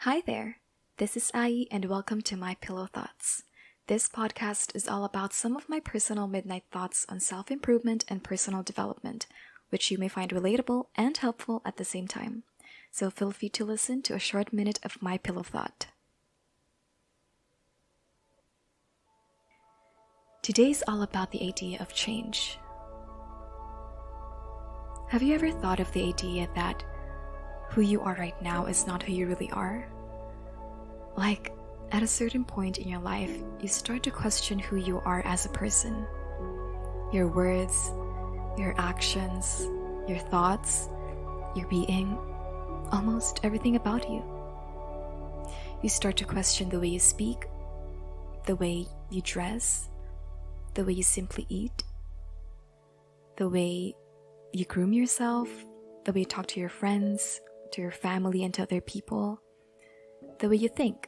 Hi there, this is Ai and welcome to My Pillow Thoughts. This podcast is all about some of my personal midnight thoughts on self-improvement and personal development, which you may find relatable and helpful at the same time. So feel free to listen to a short minute of My Pillow Thought. Today's all about the idea of change. Have you ever thought of the idea that who you are right now is not who you really are? Like, at a certain point in your life, you start to question who you are as a person. Your words, your actions, your thoughts, your being, almost everything about you. You start to question the way you speak, the way you dress, the way you simply eat, the way you groom yourself, the way you talk to your friends, to your family and to other people, the way you think,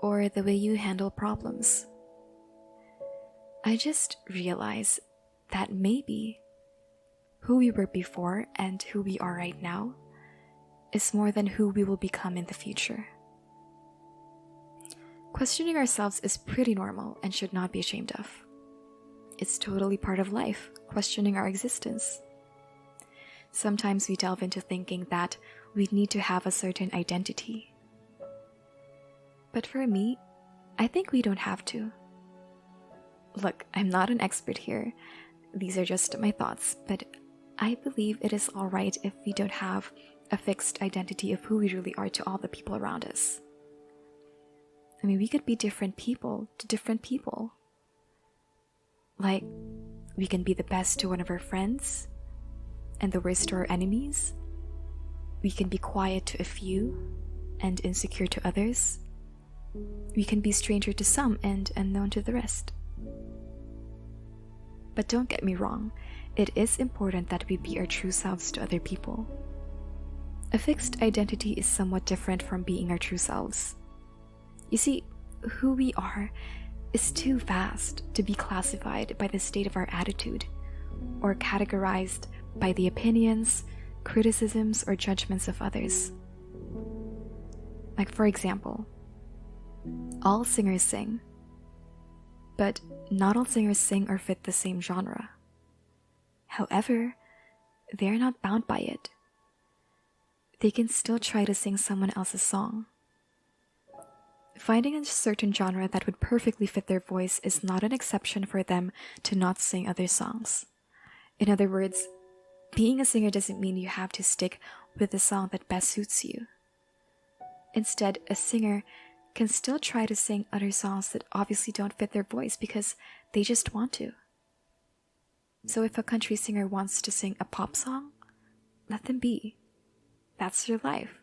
or the way you handle problems. I just realized that maybe who we were before and who we are right now is more than who we will become in the future. Questioning ourselves is pretty normal and should not be ashamed of. It's totally part of life, questioning our existence. Sometimes we delve into thinking that we need to have a certain identity. But for me, I think we don't have to. Look, I'm not an expert here. These are just my thoughts, but I believe it is alright if we don't have a fixed identity of who we really are to all the people around us. I mean, we could be different people to different people. Like, we can be the best to one of our friends and the worst to our enemies. We can be quiet to a few and insecure to others. We can be stranger to some and unknown to the rest. But don't get me wrong, it is important that we be our true selves to other people. A fixed identity is somewhat different from being our true selves. You see, who we are is too vast to be classified by the state of our attitude or categorized by the opinions, criticisms, or judgments of others. Like, for example, all singers sing, but not all singers sing or fit the same genre. However, they are not bound by it. They can still try to sing someone else's song. Finding a certain genre that would perfectly fit their voice is not an exception for them to not sing other songs. In other words, being a singer doesn't mean you have to stick with the song that best suits you. Instead, a singer can still try to sing other songs that obviously don't fit their voice because they just want to. So if a country singer wants to sing a pop song, let them be. That's their life.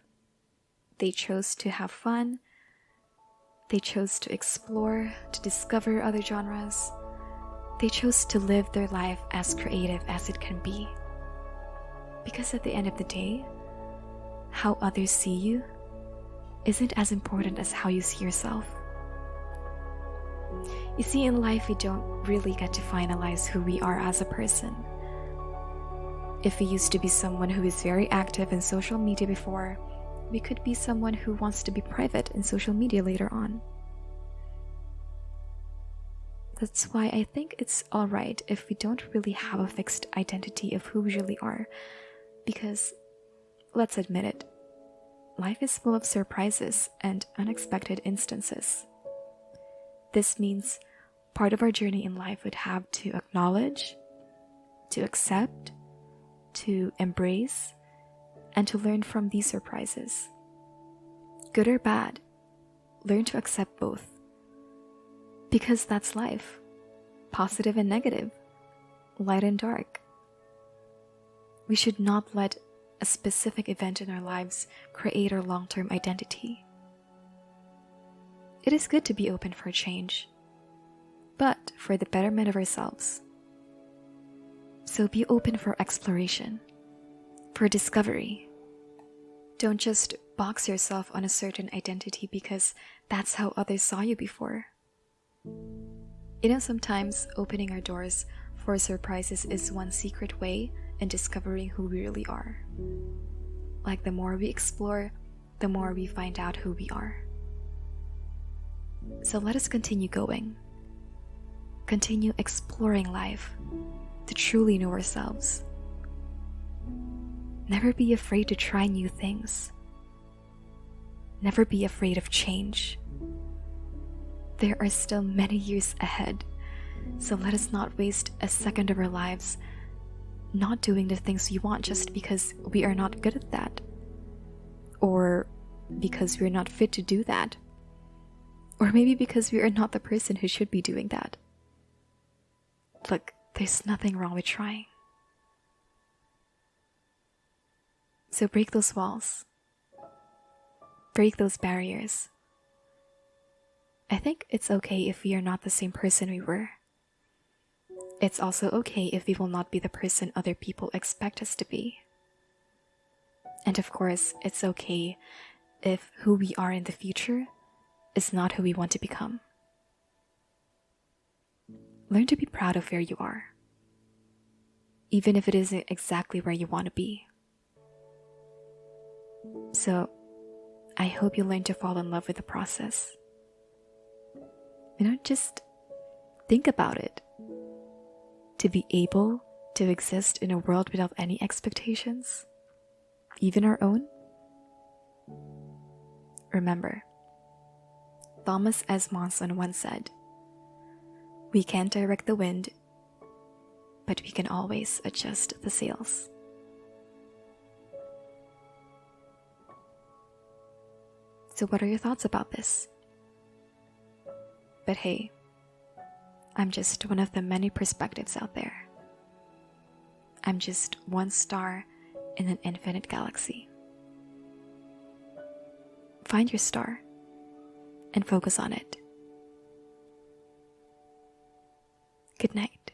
They chose to have fun. They chose to explore, to discover other genres. They chose to live their life as creative as it can be. Because at the end of the day, how others see you isn't as important as how you see yourself. You see, in life, we don't really get to finalize who we are as a person. If we used to be someone who is very active in social media before, we could be someone who wants to be private in social media later on. That's why I think it's alright if we don't really have a fixed identity of who we really are, because, let's admit it, life is full of surprises and unexpected instances. This means part of our journey in life would have to acknowledge, to accept, to embrace, and to learn from these surprises. Good or bad, learn to accept both. Because that's life. Positive and negative. Light and dark. We should not let a specific event in our lives create our long-term identity. It is good to be open for change, but for the betterment of ourselves. So be open for exploration, for discovery. Don't just box yourself on a certain identity because that's how others saw you before. You know, sometimes opening our doors for surprises is one secret way in discovering who we really are. Like, the more we explore, the more we find out who we are. So let us continue going. Continue exploring life to truly know ourselves. Never be afraid to try new things. Never be afraid of change. There are still many years ahead, so let us not waste a second of our lives not doing the things we want just because we are not good at that, or because we're not fit to do that, or maybe because we are not the person who should be doing that. Look, there's nothing wrong with trying. So break those walls. Break those barriers. I think it's okay if we are not the same person we were. It's also okay if we will not be the person other people expect us to be. And of course, it's okay if who we are in the future is not who we want to become. Learn to be proud of where you are, even if it isn't exactly where you want to be. So, I hope you learn to fall in love with the process. Just think about it. To be able to exist in a world without any expectations, even our own. Remember, Thomas S. Monson once said, "We can't direct the wind, but we can always adjust the sails." So what are your thoughts about this? But hey, I'm just one of the many perspectives out there. I'm just one star in an infinite galaxy. Find your star and focus on it. Good night.